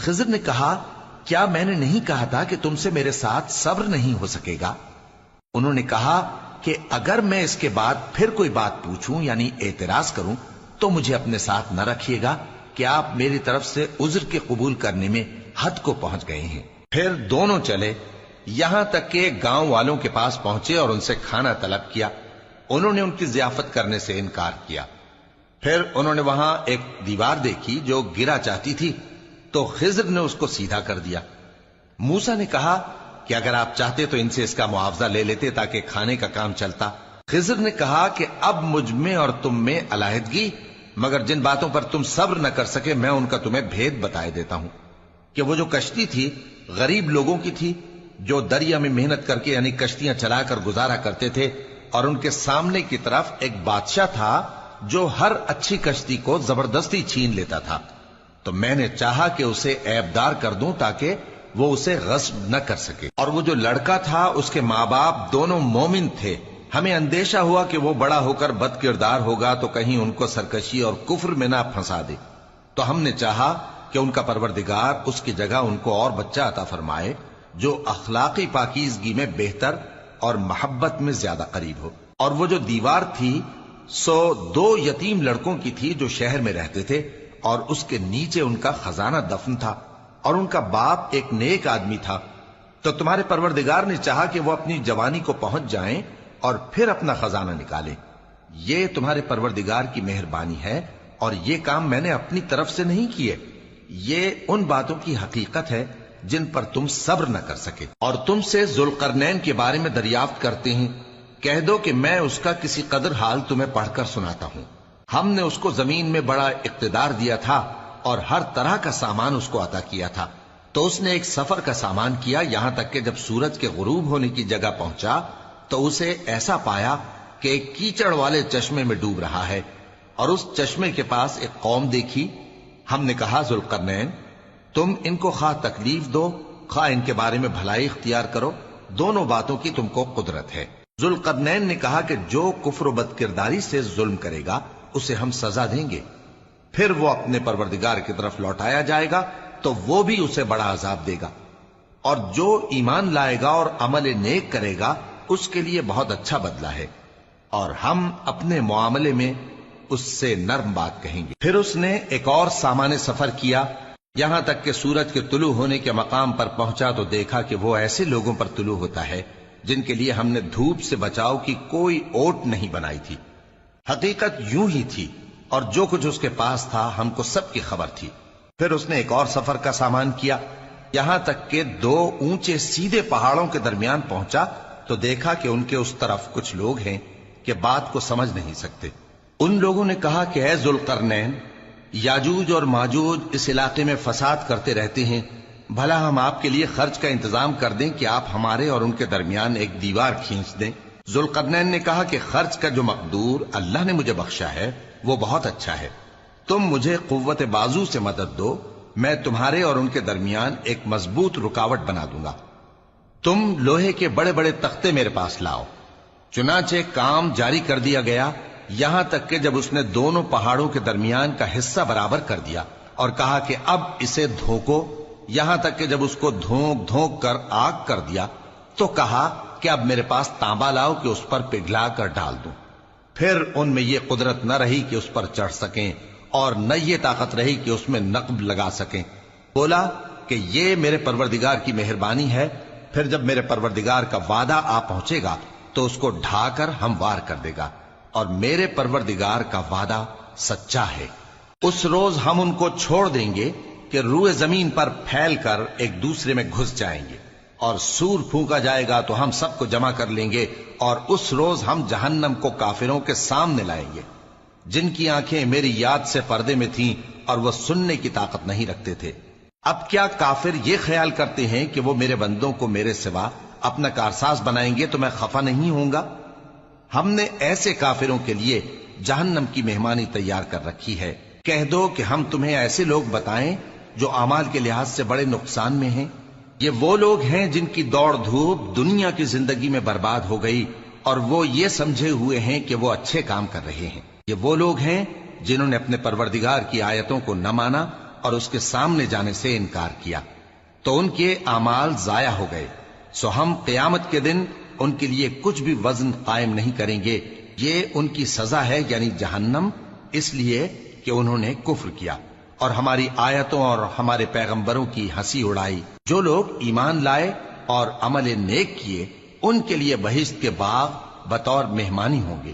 خضر نے کہا کیا میں نے نہیں کہا تھا کہ تم سے میرے ساتھ صبر نہیں ہو سکے گا؟ انہوں نے کہا کہ اگر میں اس کے بعد پھر کوئی بات پوچھوں یعنی اعتراض کروں تو مجھے اپنے ساتھ نہ رکھیے گا کہ آپ میری طرف سے عذر کے قبول کرنے میں حد کو پہنچ گئے ہیں۔ پھر دونوں چلے یہاں تک کہ گاؤں والوں کے پاس پہنچے اور ان سے کھانا طلب کیا۔ انہوں نے ان کی ضیافت کرنے سے انکار کیا۔ پھر انہوں نے وہاں ایک دیوار دیکھی جو گرا چاہتی تھی تو خضر نے اس کو سیدھا کر دیا۔ موسیٰ نے کہا کہ اگر آپ چاہتے تو ان سے اس کا معاوضہ لے لیتے تاکہ کھانے کا کام چلتا۔ خضر نے کہا کہ اب مجھ میں اور تم میں علیحدگی، مگر جن باتوں پر تم صبر نہ کر سکے میں ان کا تمہیں بھید بتائے دیتا ہوں کہ وہ جو کشتی تھی غریب لوگوں کی تھی جو دریا میں محنت کر کے یعنی کشتیاں چلا کر گزارا کرتے تھے، اور ان کے سامنے کی طرف ایک بادشاہ تھا جو ہر اچھی کشتی کو زبردستی چھین لیتا تھا، تو میں نے چاہا کہ اسے عیبدار کر دوں تاکہ وہ اسے غصب نہ کر سکے۔ اور وہ جو لڑکا تھا اس کے ماں باپ دونوں مومن تھے، ہمیں اندیشہ ہوا کہ وہ بڑا ہو کر بد کردار ہوگا تو کہیں ان کو سرکشی اور کفر میں نہ پھنسا دے، تو ہم نے چاہا کہ ان کا پروردگار اس کی جگہ ان کو اور بچہ عطا فرمائے جو اخلاقی پاکیزگی میں بہتر اور محبت میں زیادہ قریب ہو۔ اور وہ جو دیوار تھی سو 2 یتیم لڑکوں کی تھی جو شہر میں رہتے تھے، اور اس کے نیچے ان کا خزانہ دفن تھا، اور ان کا باپ ایک نیک آدمی تھا۔ تو تمہارے پروردگار نے چاہا کہ وہ اپنی جوانی کو پہنچ جائیں اور پھر اپنا خزانہ نکالیں۔ یہ تمہارے پروردگار کی مہربانی ہے، اور یہ کام میں نے اپنی طرف سے نہیں کیے، یہ ان باتوں کی حقیقت ہے جن پر تم صبر نہ کر سکے۔ اور تم سے ذوالقرنین کے بارے میں دریافت کرتے ہیں، کہہ دو کہ میں اس کا کسی قدر حال تمہیں پڑھ کر سناتا ہوں۔ ہم نے اس کو زمین میں بڑا اقتدار دیا تھا اور ہر طرح کا سامان اس کو عطا کیا تھا، تو اس نے ایک سفر کا سامان کیا، یہاں تک کہ جب سورج کے غروب ہونے کی جگہ پہنچا تو اسے ایسا پایا کہ ایک کیچڑ والے چشمے میں ڈوب رہا ہے، اور اس چشمے کے پاس ایک قوم دیکھی۔ ہم نے کہا ذوالقرنین تم ان کو خواہ تکلیف دو خواہ ان کے بارے میں بھلائی اختیار کرو، دونوں باتوں کی تم کو قدرت ہے۔ ذوالقرنین نے کہا کہ جو کفر و بد کرداری سے ظلم کرے گا اسے ہم سزا دیں گے، پھر وہ اپنے پروردگار کی طرف لوٹایا جائے گا تو وہ بھی اسے بڑا عذاب دے گا، اور جو ایمان لائے گا اور عمل نیک کرے گا اس کے لیے بہت اچھا بدلہ ہے، اور ہم اپنے معاملے میں اس سے نرم بات کہیں گے۔ پھر اس نے ایک اور سامان سفر کیا، یہاں تک کہ سورج کے طلوع ہونے کے مقام پر پہنچا تو دیکھا کہ وہ ایسے لوگوں پر طلوع ہوتا ہے جن کے لیے ہم نے دھوپ سے بچاؤ کی کوئی اوٹ نہیں بنائی تھی۔ حقیقت یوں ہی تھی، اور جو کچھ اس کے پاس تھا ہم کو سب کی خبر تھی۔ پھر اس نے ایک اور سفر کا سامان کیا، یہاں تک کہ 2 اونچے سیدھے پہاڑوں کے درمیان پہنچا تو دیکھا کہ ان کے اس طرف کچھ لوگ ہیں کہ بات کو سمجھ نہیں سکتے۔ ان لوگوں نے کہا کہ اے ذوالقرنین، یاجوج اور ماجوج اس علاقے میں فساد کرتے رہتے ہیں، بھلا ہم آپ کے لیے خرچ کا انتظام کر دیں کہ آپ ہمارے اور ان کے درمیان ایک دیوار کھینچ دیں۔ ذوالقرنین نے کہا کہ خرچ کا جو مقدور اللہ نے مجھے بخشا ہے وہ بہت اچھا ہے، تم مجھے قوت بازو سے مدد دو، میں تمہارے اور ان کے درمیان ایک مضبوط رکاوٹ بنا دوں گا۔ تم لوہے کے بڑے بڑے تختے میرے پاس لاؤ۔ چنانچہ کام جاری کر دیا گیا، یہاں تک کہ جب اس نے دونوں پہاڑوں کے درمیان کا حصہ برابر کر دیا اور کہا کہ اب اسے دھوکو، یہاں تک کہ جب اس کو دھونک دھونک کر آگ کر دیا تو کہا کہ اب میرے پاس تانبا لاؤ کہ اس پر پگھلا کر ڈال دوں۔ پھر ان میں یہ قدرت نہ رہی کہ اس پر چڑھ سکیں، اور نہ یہ طاقت رہی کہ اس میں نقب لگا سکیں۔ بولا کہ یہ میرے پروردگار کی مہربانی ہے، پھر جب میرے پروردگار کا وعدہ آ پہنچے گا تو اس کو ڈھا کر ہموار کر دے گا، اور میرے پروردگار کا وعدہ سچا ہے۔ اس روز ہم ان کو چھوڑ دیں گے کہ روئے زمین پر پھیل کر ایک دوسرے میں گھس جائیں گے، اور سور پھونکا جائے گا تو ہم سب کو جمع کر لیں گے، اور اس روز ہم جہنم کو کافروں کے سامنے لائیں گے جن کی آنکھیں میری یاد سے پردے میں تھیں اور وہ سننے کی طاقت نہیں رکھتے تھے۔ اب کیا کافر یہ خیال کرتے ہیں کہ وہ میرے بندوں کو میرے سوا اپنا کارساز بنائیں گے تو میں خفا نہیں ہوں گا؟ ہم نے ایسے کافروں کے لیے جہنم کی مہمانی تیار کر رکھی ہے۔ کہہ دو کہ ہم تمہیں ایسے لوگ بتائیں جو اعمال کے لحاظ سے بڑے نقصان میں ہیں۔ یہ وہ لوگ ہیں جن کی دوڑ دھوپ دنیا کی زندگی میں برباد ہو گئی، اور وہ یہ سمجھے ہوئے ہیں کہ وہ اچھے کام کر رہے ہیں۔ یہ وہ لوگ ہیں جنہوں نے اپنے پروردگار کی آیتوں کو نہ مانا اور اس کے سامنے جانے سے انکار کیا تو ان کے اعمال ضائع ہو گئے، سو ہم قیامت کے دن ان کے لیے کچھ بھی وزن قائم نہیں کریں گے، یہ ان کی سزا ہے یعنی جہنم، اس لیے کہ انہوں نے کفر کیا اور ہماری آیتوں اور ہمارے پیغمبروں کی ہنسی اڑائی۔ جو لوگ ایمان لائے اور عمل نیک کیے ان کے لیے بہشت کے باغ بطور مہمانی ہوں گے،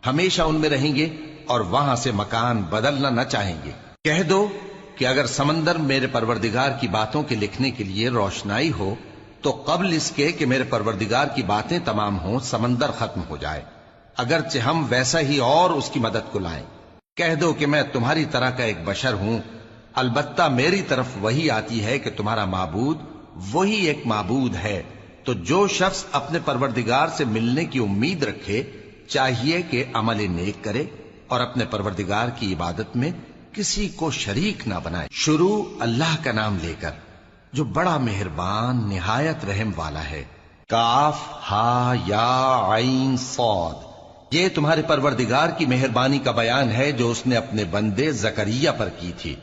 ہمیشہ ان میں رہیں گے اور وہاں سے مکان بدلنا نہ چاہیں گے۔ کہہ دو کہ اگر سمندر میرے پروردگار کی باتوں کے لکھنے کے لیے روشنائی ہو تو قبل اس کے کہ میرے پروردگار کی باتیں تمام ہوں سمندر ختم ہو جائے، اگرچہ ہم ویسا ہی اور اس کی مدد کو لائیں۔ کہہ دو کہ میں تمہاری طرح کا ایک بشر ہوں، البتہ میری طرف وہی آتی ہے کہ تمہارا معبود وہی ایک معبود ہے، تو جو شخص اپنے پروردگار سے ملنے کی امید رکھے چاہیے کہ عمل نیک کرے اور اپنے پروردگار کی عبادت میں کسی کو شریک نہ بنائے۔ شروع اللہ کا نام لے کر جو بڑا مہربان نہایت رحم والا ہے۔ کاف ہا یا عین صاد، یہ تمہارے پروردگار کی مہربانی کا بیان ہے جو اس نے اپنے بندے زکریا پر کی تھی،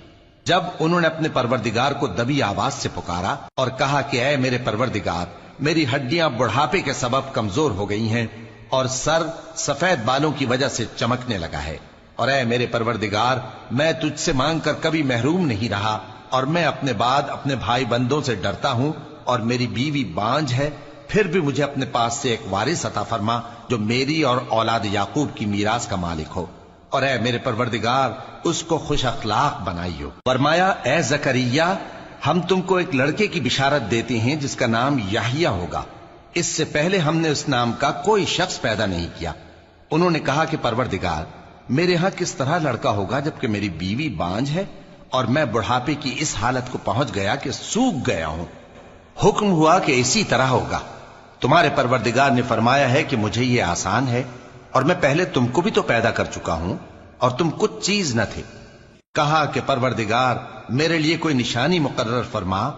جب انہوں نے اپنے پروردگار کو دبی آواز سے پکارا اور کہا کہ اے میرے پروردگار، میری ہڈیاں بڑھاپے کے سبب کمزور ہو گئی ہیں اور سر سفید بالوں کی وجہ سے چمکنے لگا ہے، اور اے میرے پروردگار، میں تجھ سے مانگ کر کبھی محروم نہیں رہا اور میں اپنے بعد اپنے بھائی بندوں سے ڈرتا ہوں اور میری بیوی بانجھ ہے، پھر بھی مجھے اپنے پاس سے ایک وارث عطا فرما جو میری اور اولاد یعقوب کی میراث کا مالک ہو، اور اے میرے پروردگار اس کو خوش اخلاق بنائیو۔ فرمایا اے زکریا، ہم تم کو ایک لڑکے کی بشارت دیتے ہیں جس کا نام یحییٰ ہوگا، اس سے پہلے ہم نے اس نام کا کوئی شخص پیدا نہیں کیا۔ انہوں نے کہا کہ پروردگار، میرے ہاں کس طرح لڑکا ہوگا جبکہ میری بیوی بانجھ ہے اور میں بڑھاپے کی اس حالت کو پہنچ گیا کہ سوکھ گیا ہوں۔ حکم ہوا کہ اسی طرح ہوگا۔ تمہارے پروردگار نے فرمایا ہے کہ مجھے یہ آسان ہے اور میں پہلے تم کو بھی تو پیدا کر چکا ہوں اور تم کچھ چیز نہ تھے۔ کہا کہ پروردگار میرے لیے کوئی نشانی مقرر فرما۔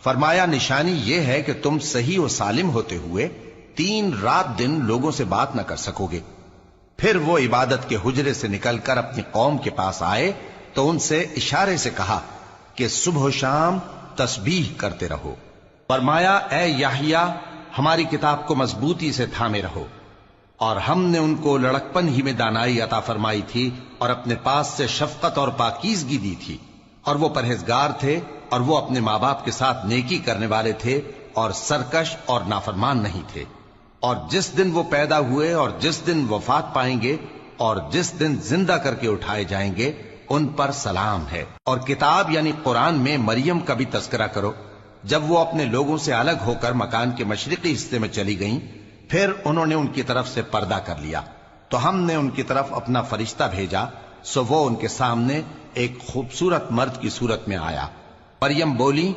فرمایا نشانی یہ ہے کہ تم صحیح و سالم ہوتے ہوئے 3 رات دن لوگوں سے بات نہ کر سکو گے۔ پھر وہ عبادت کے حجرے سے نکل کر اپنی قوم کے پاس آئے تو ان سے اشارے سے کہا کہ صبح و شام تسبیح کرتے رہو۔ فرمایا اے یحییٰ، ہماری کتاب کو مضبوطی سے تھامے رہو، اور ہم نے ان کو لڑکپن ہی میں دانائی عطا فرمائی تھی اور اپنے پاس سے شفقت اور پاکیزگی دی تھی، اور وہ پرہیزگار تھے اور وہ اپنے ماں باپ کے ساتھ نیکی کرنے والے تھے اور سرکش اور نافرمان نہیں تھے۔ اور جس دن وہ پیدا ہوئے اور جس دن وفات پائیں گے اور جس دن زندہ کر کے اٹھائے جائیں گے ان پر سلام ہے۔ اور کتاب یعنی قرآن میں مریم کا بھی تذکرہ کرو، جب وہ اپنے لوگوں سے الگ ہو کر مکان کے مشرقی حصے میں چلی گئیں، پھر انہوں نے ان کی طرف سے پردہ کر لیا تو ہم نے ان کی طرف اپنا فرشتہ بھیجا، سو وہ ان کے سامنے ایک خوبصورت مرد کی صورت میں آیا۔ مریم بولی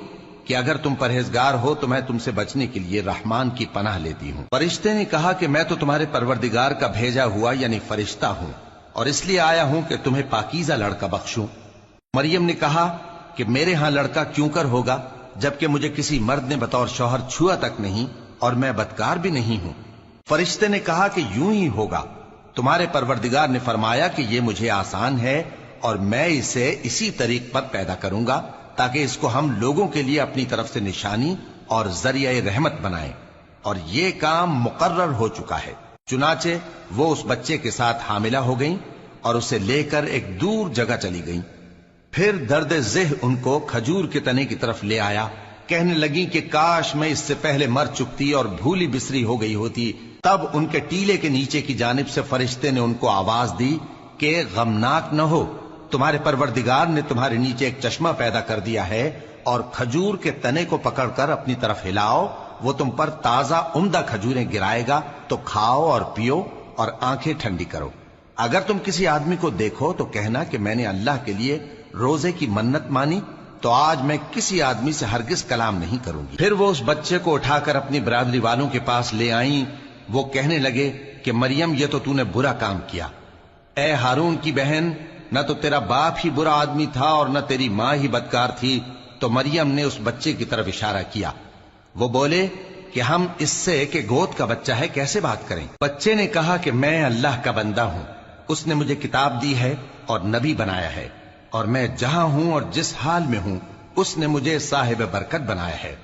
کہ اگر تم پرہیزگار ہو تو میں تم سے بچنے کے لیے رحمان کی پناہ لیتی ہوں۔ فرشتے نے کہا کہ میں تو تمہارے پروردگار کا بھیجا ہوا یعنی فرشتہ ہوں اور اس لیے آیا ہوں کہ تمہیں پاکیزہ لڑکا بخشوں۔ مریم نے کہا کہ میرے ہاں لڑکا کیوں کر ہوگا جبکہ مجھے کسی مرد نے بطور شوہر چھوا تک نہیں اور میں بدکار بھی نہیں ہوں۔ فرشتے نے کہا کہ یوں ہی ہوگا، تمہارے پروردگار نے فرمایا کہ یہ مجھے آسان ہے اور میں اسے اسی طریق پر پیدا کروں گا تاکہ اس کو ہم لوگوں کے لیے اپنی طرف سے نشانی اور ذریعہ رحمت بنائیں، اور یہ کام مقرر ہو چکا ہے۔ چنانچہ وہ اس بچے کے ساتھ حاملہ ہو گئیں اور اسے لے کر ایک دور جگہ چلی گئیں۔ پھر درد ذہ ان کو کھجور کے تنے کی طرف لے آیا، کہنے لگی کہ کاش میں اس سے پہلے مر چکتی اور بھولی بسری ہو گئی ہوتی۔ تب ان کے ٹیلے کے نیچے کی جانب سے فرشتے نے ان کو آواز دی کہ غمناک نہ ہو، تمہارے پروردگار نے تمہارے نیچے ایک چشمہ پیدا کر دیا ہے، اور کھجور کے تنے کو پکڑ کر اپنی طرف ہلاؤ، وہ تم پر تازہ عمدہ کھجوریں گرائے گا، تو کھاؤ اور پیو اور آنکھیں ٹھنڈی کرو۔ اگر تم کسی آدمی کو دیکھو تو کہنا کہ میں نے اللہ کے لیے روزے کی منت مانی، تو آج میں کسی آدمی سے ہرگز کلام نہیں کروں گی۔ پھر وہ اس بچے کو اٹھا کر اپنی برادری والوں کے پاس لے آئیں۔ وہ کہنے لگے کہ مریم یہ تو نے برا کام کیا، اے ہارون کی بہن، نہ تو تیرا باپ ہی برا آدمی تھا اور نہ تیری ماں ہی بدکار تھی۔ تو مریم نے اس بچے کی طرف اشارہ کیا۔ وہ بولے کہ ہم اس سے کہ گود کا بچہ ہے کیسے بات کریں؟ بچے نے کہا کہ میں اللہ کا بندہ ہوں، اس نے مجھے کتاب دی ہے اور نبی بنایا ہے، اور میں جہاں ہوں اور جس حال میں ہوں اس نے مجھے صاحب برکت بنایا ہے،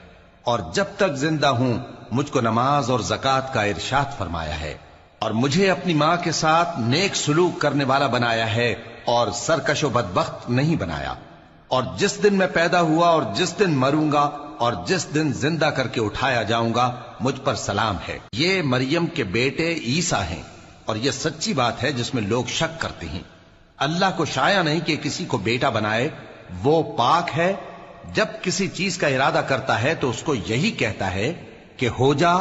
اور جب تک زندہ ہوں مجھ کو نماز اور زکوٰۃ کا ارشاد فرمایا ہے، اور مجھے اپنی ماں کے ساتھ نیک سلوک کرنے والا بنایا ہے اور سرکش و بدبخت نہیں بنایا، اور جس دن میں پیدا ہوا اور جس دن مروں گا اور جس دن زندہ کر کے اٹھایا جاؤں گا مجھ پر سلام ہے۔ یہ مریم کے بیٹے عیسیٰ ہیں، اور یہ سچی بات ہے جس میں لوگ شک کرتے ہیں۔ اللہ کو شایع نہیں کہ کسی کو بیٹا بنائے، وہ پاک ہے، جب کسی چیز کا ارادہ کرتا ہے تو اس کو یہی کہتا ہے کہ ہو جا،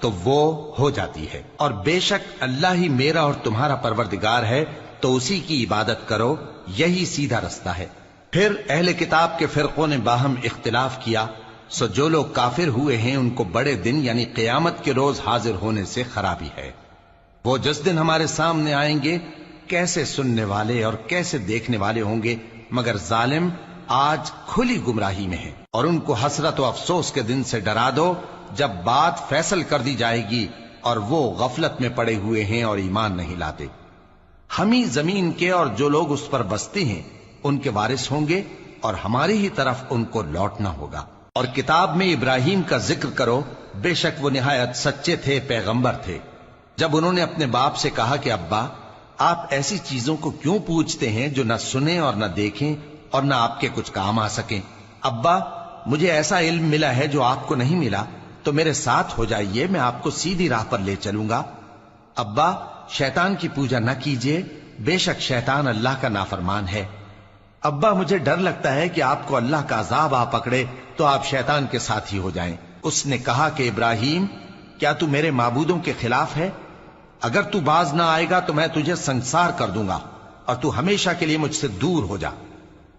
تو وہ ہو جاتی ہے۔ اور بے شک اللہ ہی میرا اور تمہارا پروردگار ہے، تو اسی کی عبادت کرو، یہی سیدھا رستہ ہے۔ پھر اہل کتاب کے فرقوں نے باہم اختلاف کیا، سو جو لوگ کافر ہوئے ہیں ان کو بڑے دن یعنی قیامت کے روز حاضر ہونے سے خرابی ہے۔ وہ جس دن ہمارے سامنے آئیں گے کیسے سننے والے اور کیسے دیکھنے والے ہوں گے، مگر ظالم آج کھلی گمراہی میں ہیں۔ اور ان کو حسرت و افسوس کے دن سے ڈرا دو جب بات فیصل کر دی جائے گی اور وہ غفلت میں پڑے ہوئے ہیں اور ایمان نہیں لاتے۔ ہم ہی زمین کے اور جو لوگ اس پر بستے ہیں ان کے وارث ہوں گے، اور ہماری ہی طرف ان کو لوٹنا ہوگا۔ اور کتاب میں ابراہیم کا ذکر کرو، بے شک وہ نہایت سچے تھے، پیغمبر تھے۔ جب انہوں نے اپنے باپ سے کہا کہ ابا، آپ ایسی چیزوں کو کیوں پوچھتے ہیں جو نہ سنیں اور نہ دیکھیں اور نہ آپ کے کچھ کام آ سکیں؟ ابا، مجھے ایسا علم ملا ہے جو آپ کو نہیں ملا، تو میرے ساتھ ہو جائیے، میں آپ کو سیدھی راہ پر لے چلوں گا۔ ابا، شیطان کی پوجا نہ کیجیے، بے شک شیطان اللہ کا نافرمان ہے۔ ابا، مجھے ڈر لگتا ہے کہ آپ کو اللہ کا عذاب آ پکڑے تو آپ شیطان کے ساتھی ہو جائیں۔ اس نے کہا کہ ابراہیم، کیا تو میرے معبودوں کے خلاف ہے؟ اگر تو باز نہ آئے گا تو میں تجھے سنسار کر دوں گا اور تو ہمیشہ کے لیے مجھ سے دور ہو جا۔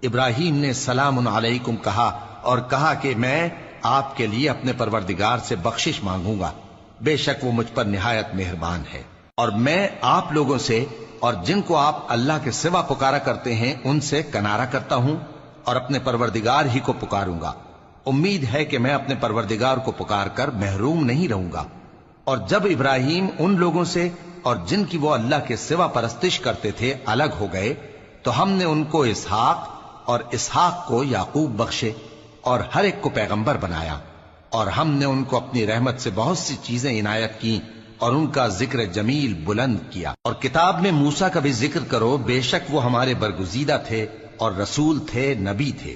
ابراہیم نے سلام علیکم کہا اور کہا کہ میں آپ کے لیے اپنے پروردگار سے بخشش مانگوں گا، بے شک وہ مجھ پر نہایت مہربان ہے۔ اور میں آپ لوگوں سے اور جن کو آپ اللہ کے سوا پکارا کرتے ہیں ان سے کنارہ کرتا ہوں اور اپنے پروردگار ہی کو پکاروں گا۔ امید ہے کہ میں اپنے پروردگار کو پکار کر محروم نہیں رہوں گا۔ اور جب ابراہیم ان لوگوں سے اور جن کی وہ اللہ کے سوا پرستش کرتے تھے الگ ہو گئے تو ہم نے ان کو اسحاق اور اسحاق کو یعقوب بخشے اور ہر ایک کو پیغمبر بنایا، اور ہم نے ان کو اپنی رحمت سے بہت سی چیزیں عنایت کی اور ان کا ذکر جمیل بلند کیا۔ اور کتاب میں موسیٰ کا بھی ذکر کرو، بے شک وہ ہمارے برگزیدہ تھے اور رسول تھے، نبی تھے،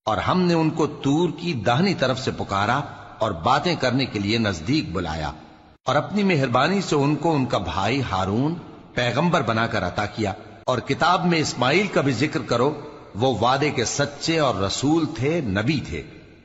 اور ہم نے ان کو طور کی داہنی طرف سے پکارا اور باتیں کرنے کے لیے نزدیک بلایا، اور اپنی مہربانی سے ان کو ان کا بھائی ہارون پیغمبر بنا کر عطا کیا۔ اور کتاب میں اسماعیل کا بھی ذکر کرو، وہ وعدے کے سچے اور رسول تھے، نبی تھے،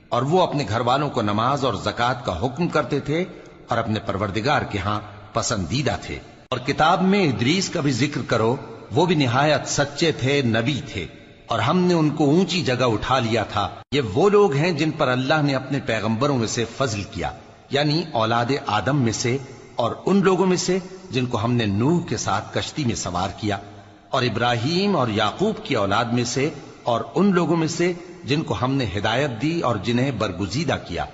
اور وہ اپنے گھر والوں کو نماز اور زکوٰۃ کا حکم کرتے تھے اور اپنے پروردگار کے ہاں پسندیدہ تھے۔ اور کتاب میں ادریس کا بھی ذکر کرو، وہ بھی نہایت سچے تھے، نبی تھے، اور ہم نے ان کو اونچی جگہ اٹھا لیا تھا۔ یہ وہ لوگ ہیں جن پر اللہ نے اپنے پیغمبروں میں سے فضل کیا، یعنی اولاد آدم میں سے، اور ان لوگوں میں سے جن کو ہم نے نوح کے ساتھ کشتی میں سوار کیا، اور ابراہیم اور یعقوب کی اولاد میں سے، اور ان لوگوں میں سے جن کو ہم نے ہدایت دی اور جنہیں برگزیدہ کیا۔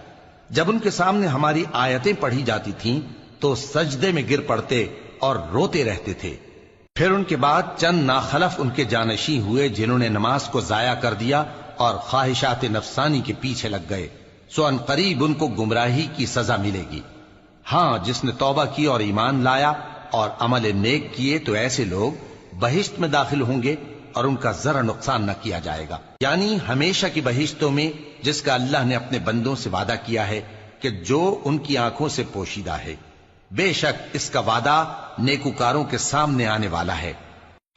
جب ان کے سامنے ہماری آیتیں پڑھی جاتی تھیں تو سجدے میں گر پڑتے اور روتے رہتے تھے۔ پھر ان کے بعد چند ناخلف ان کے جانشین ہوئے جنہوں نے نماز کو ضائع کر دیا اور خواہشات نفسانی کے پیچھے لگ گئے، سو ان قریب ان کو گمراہی کی سزا ملے گی۔ ہاں، جس نے توبہ کی اور ایمان لایا اور عمل نیک کیے تو ایسے لوگ بہشت میں داخل ہوں گے اور ان کا ذرا نقصان نہ کیا جائے گا، یعنی ہمیشہ کی بہشتوں میں جس کا اللہ نے اپنے بندوں سے وعدہ کیا ہے کہ جو ان کی آنکھوں سے پوشیدہ ہے۔ بے شک اس کا وعدہ نیکوکاروں کے سامنے آنے والا ہے،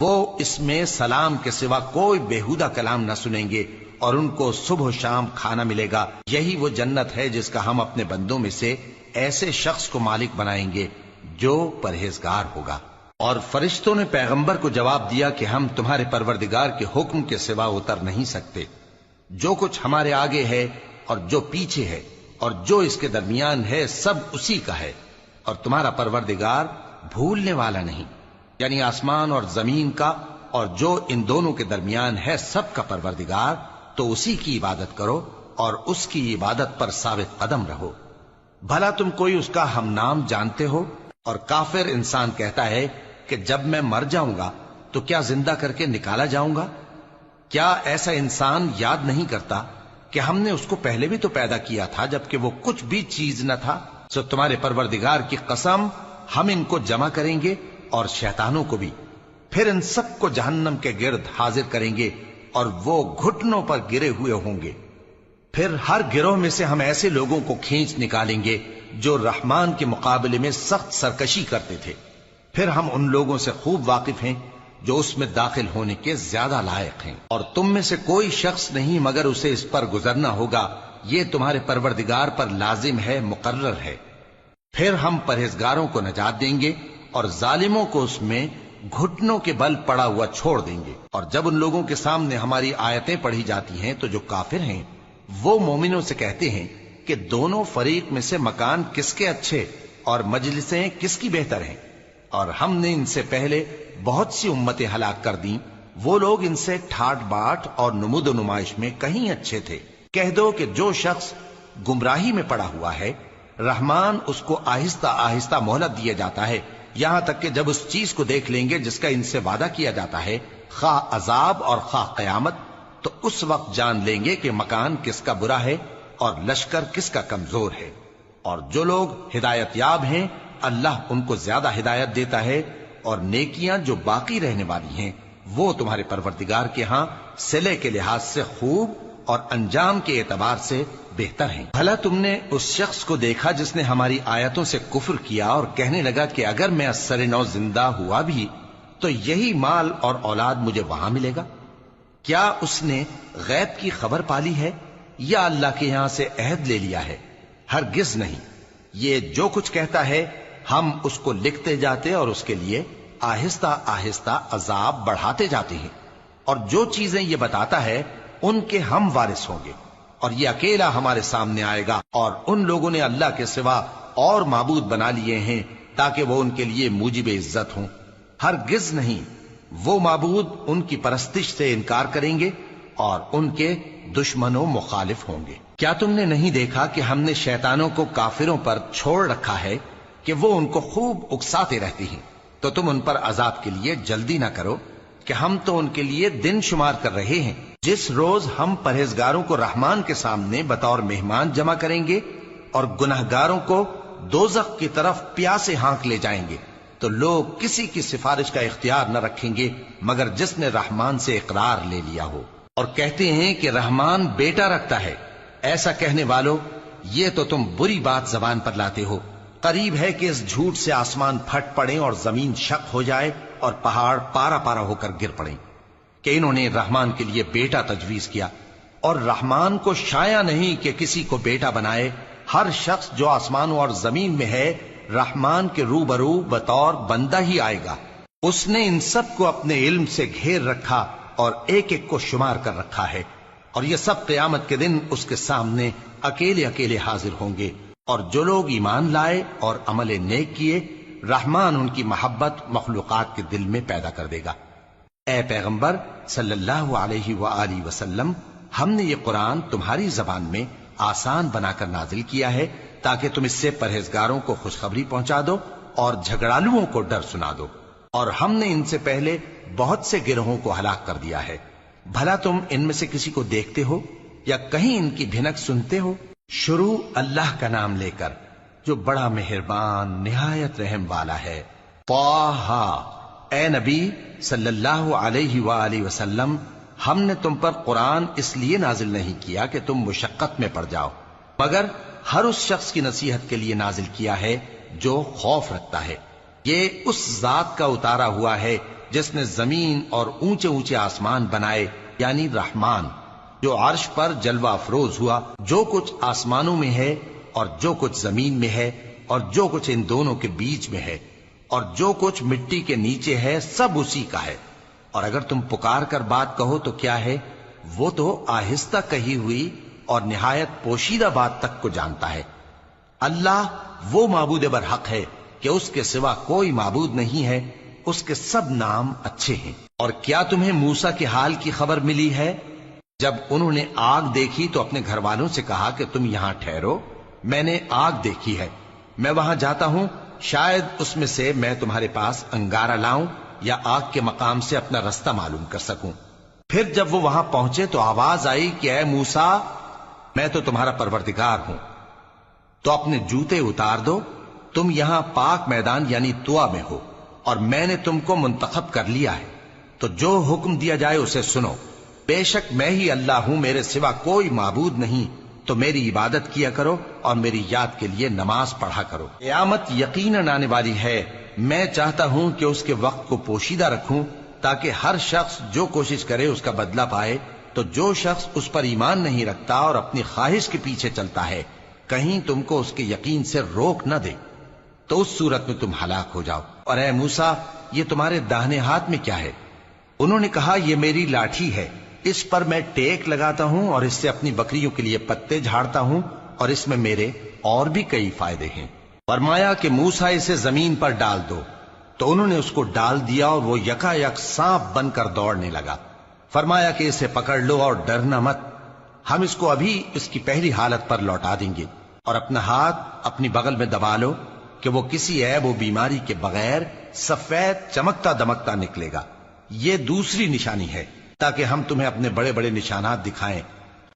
وہ اس میں سلام کے سوا کوئی بےہودہ کلام نہ سنیں گے اور ان کو صبح و شام کھانا ملے گا۔ یہی وہ جنت ہے جس کا ہم اپنے بندوں میں سے ایسے شخص کو مالک بنائیں گے جو پرہیزگار ہوگا۔ اور فرشتوں نے پیغمبر کو جواب دیا کہ ہم تمہارے پروردگار کے حکم کے سوا اتر نہیں سکتے۔ جو کچھ ہمارے آگے ہے اور جو پیچھے ہے اور جو اس کے درمیان ہے سب اسی کا ہے، اور تمہارا پروردگار بھولنے والا نہیں، یعنی آسمان اور زمین کا اور جو ان دونوں کے درمیان ہے سب کا پروردگار، تو اسی کی عبادت کرو اور اس کی عبادت پر ثابت قدم رہو۔ بھلا تم کوئی اس کا ہم نام جانتے ہو؟ اور کافر انسان کہتا ہے کہ جب میں مر جاؤں گا تو کیا زندہ کر کے نکالا جاؤں گا؟ کیا ایسا انسان یاد نہیں کرتا کہ ہم نے اس کو پہلے بھی تو پیدا کیا تھا جبکہ وہ کچھ بھی چیز نہ تھا؟ سو تمہارے پروردگار کی قسم ہم ان کو جمع کریں گے اور شیطانوں کو بھی، پھر ان سب کو جہنم کے گرد حاضر کریں گے اور وہ گھٹنوں پر گرے ہوئے ہوں گے۔ پھر ہر گروہ میں سے ہم ایسے لوگوں کو کھینچ نکالیں گے جو رحمان کے مقابلے میں سخت سرکشی کرتے تھے، پھر ہم ان لوگوں سے خوب واقف ہیں جو اس میں داخل ہونے کے زیادہ لائق ہیں، اور تم میں سے کوئی شخص نہیں مگر اسے اس پر گزرنا ہوگا، یہ تمہارے پروردگار پر لازم ہے، مقرر ہے۔ پھر ہم پرہیزگاروں کو نجات دیں گے اور ظالموں کو اس میں گھٹنوں کے بل پڑا ہوا چھوڑ دیں گے۔ اور جب ان لوگوں کے سامنے ہماری آیتیں پڑھی جاتی ہیں تو جو کافر ہیں وہ مومنوں سے کہتے ہیں کہ دونوں فریق میں سے مکان کس کے اچھے اور مجلسیں کس کی بہتر ہیں، اور ہم نے ان سے پہلے بہت سی امتیں ہلاک کر دیں، وہ لوگ ان سے ٹھاٹ باٹ اور نمود و نمائش میں کہیں اچھے تھے۔ کہہ دو کہ جو شخص گمراہی میں پڑا ہوا ہے رحمان اس کو آہستہ آہستہ مہلت دیا جاتا ہے، یہاں تک کہ جب اس چیز کو دیکھ لیں گے جس کا ان سے وعدہ کیا جاتا ہے، خواہ عذاب اور خواہ قیامت، تو اس وقت جان لیں گے کہ مکان کس کا برا ہے اور لشکر کس کا کمزور ہے۔ اور جو لوگ ہدایت یاب ہیں اللہ ان کو زیادہ ہدایت دیتا ہے، اور نیکیاں جو باقی رہنے والی ہیں وہ تمہارے پروردگار کے ہاں صلے کے لحاظ سے خوب اور انجام کے اعتبار سے بہتر ہیں۔ بھلا تم نے اس شخص کو دیکھا جس نے ہماری آیتوں سے کفر کیا اور کہنے لگا کہ اگر میں اثر نو زندہ ہوا بھی تو یہی مال اور اولاد مجھے وہاں ملے گا؟ کیا اس نے غیب کی خبر پالی ہے یا اللہ کے یہاں سے عہد لے لیا ہے؟ ہرگز نہیں، یہ جو کچھ کہتا ہے ہم اس کو لکھتے جاتے اور اس کے لیے آہستہ آہستہ عذاب بڑھاتے جاتے ہیں، اور جو چیزیں یہ بتاتا ہے ان کے ہم وارث ہوں گے، اور یہ اکیلا ہمارے سامنے آئے گا۔ اور ان لوگوں نے اللہ کے سوا اور معبود بنا لیے ہیں تاکہ وہ ان کے لیے موجب عزت ہوں، ہرگز نہیں، وہ معبود ان کی پرستش سے انکار کریں گے اور ان کے دشمنوں مخالف ہوں گے۔ کیا تم نے نہیں دیکھا کہ ہم نے شیطانوں کو کافروں پر چھوڑ رکھا ہے کہ وہ ان کو خوب اکساتے رہتی ہیں؟ تو تم ان پر عذاب کے لیے جلدی نہ کرو کہ ہم تو ان کے لیے دن شمار کر رہے ہیں۔ جس روز ہم پرہیزگاروں کو رحمان کے سامنے بطور مہمان جمع کریں گے اور گناہگاروں کو دوزخ کی طرف پیاسے ہانک لے جائیں گے، تو لوگ کسی کی سفارش کا اختیار نہ رکھیں گے مگر جس نے رحمان سے اقرار لے لیا ہو، اور کہتے ہیں کہ رحمان بیٹا رکھتا ہے۔ ایسا کہنے والوں، یہ تو تم بری بات زبان پر لاتے ہو۔ قریب ہے کہ اس جھوٹ سے آسمان پھٹ پڑے اور زمین شق ہو جائے اور پہاڑ پارا پارا ہو کر گر پڑیں کہ انہوں نے رحمان کے لیے بیٹا تجویز کیا، اور رحمان کو شایع نہیں کہ کسی کو بیٹا بنائے۔ ہر شخص جو آسمانوں اور زمین میں ہے رحمان کے روبرو بطور بندہ ہی آئے گا۔ اس نے ان سب کو اپنے علم سے گھیر رکھا اور ایک ایک کو شمار کر رکھا ہے، اور یہ سب قیامت کے دن اس کے سامنے اکیلے اکیلے حاضر ہوں گے۔ اور جو لوگ ایمان لائے اور عمل نیک کیے رحمان ان کی محبت مخلوقات کے دل میں پیدا کر دے گا۔ اے پیغمبر صلی اللہ علیہ وآلہ وسلم، ہم نے یہ قرآن تمہاری زبان میں آسان بنا کر نازل کیا ہے تاکہ تم اس سے پرہیزگاروں کو خوشخبری پہنچا دو اور جھگڑالوؤں کو ڈر سنا دو۔ اور ہم نے ان سے پہلے بہت سے گروہوں کو ہلاک کر دیا ہے، بھلا تم ان میں سے کسی کو دیکھتے ہو یا کہیں ان کی بھنک سنتے ہو؟ شروع اللہ کا نام لے کر جو بڑا مہربان نہایت رحم والا ہے۔ طٰہٰ، اے نبی صلی اللہ علیہ وآلہ وسلم، ہم نے تم پر قرآن اس لیے نازل نہیں کیا کہ تم مشقت میں پڑ جاؤ، مگر ہر اس شخص کی نصیحت کے لیے نازل کیا ہے جو خوف رکھتا ہے۔ یہ اس ذات کا اتارا ہوا ہے جس نے زمین اور اونچے اونچے آسمان بنائے، یعنی رحمان، جو عرش پر جلوہ افروز ہوا۔ جو کچھ آسمانوں میں ہے اور جو کچھ زمین میں ہے اور جو کچھ ان دونوں کے بیچ میں ہے اور جو کچھ مٹی کے نیچے ہے، سب اسی کا ہے۔ اور اگر تم پکار کر بات کہو تو کیا ہے، وہ تو آہستہ کہی ہوئی اور نہایت پوشیدہ بات تک کو جانتا ہے۔ اللہ وہ معبود برحق ہے کہ اس کے سوا کوئی معبود نہیں ہے، اس کے سب نام اچھے ہیں۔ اور کیا تمہیں موسیٰ کے حال کی خبر ملی ہے؟ جب انہوں نے آگ دیکھی تو اپنے گھر والوں سے کہا کہ تم یہاں ٹھہرو، میں نے آگ دیکھی ہے، میں وہاں جاتا ہوں، شاید اس میں سے میں تمہارے پاس انگارہ لاؤں یا آگ کے مقام سے اپنا رستہ معلوم کر سکوں۔ پھر جب وہ وہاں پہنچے تو آواز آئی کہ اے موسیٰ، میں تو تمہارا پروردگار ہوں، تو اپنے جوتے اتار دو، تم یہاں پاک میدان یعنی طوا میں ہو، اور میں نے تم کو منتخب کر لیا ہے، تو جو حکم دیا جائے اسے سنو۔ بے شک میں ہی اللہ ہوں، میرے سوا کوئی معبود نہیں، تو میری عبادت کیا کرو اور میری یاد کے لیے نماز پڑھا کرو۔ قیامت یقیناً آنے والی ہے، میں چاہتا ہوں کہ اس کے وقت کو پوشیدہ رکھوں تاکہ ہر شخص جو کوشش کرے اس کا بدلہ پائے، تو جو شخص اس پر ایمان نہیں رکھتا اور اپنی خواہش کے پیچھے چلتا ہے، کہیں تم کو اس کے یقین سے روک نہ دے، تو اس صورت میں تم ہلاک ہو جاؤ۔ اور اے موسیٰ، یہ تمہارے داہنے ہاتھ میں کیا ہے؟ انہوں نے کہا، یہ میری لاٹھی ہے، اس پر میں ٹیک لگاتا ہوں اور اس سے اپنی بکریوں کے لیے پتے جھاڑتا ہوں، اور اس میں میرے اور بھی کئی فائدے ہیں۔ فرمایا کہ موسیٰ اسے زمین پر ڈال دو، تو انہوں نے اس کو ڈال دیا اور وہ یکا یک سانپ بن کر دوڑنے لگا۔ فرمایا کہ اسے پکڑ لو اور ڈرنا مت، ہم اس کو ابھی اس کی پہلی حالت پر لوٹا دیں گے، اور اپنا ہاتھ اپنی بغل میں دبا لو کہ وہ کسی عیب و بیماری کے بغیر سفید چمکتا دمکتا نکلے گا۔ یہ دوسری نشانی ہے تاکہ ہم تمہیں اپنے بڑے بڑے نشانات دکھائیں۔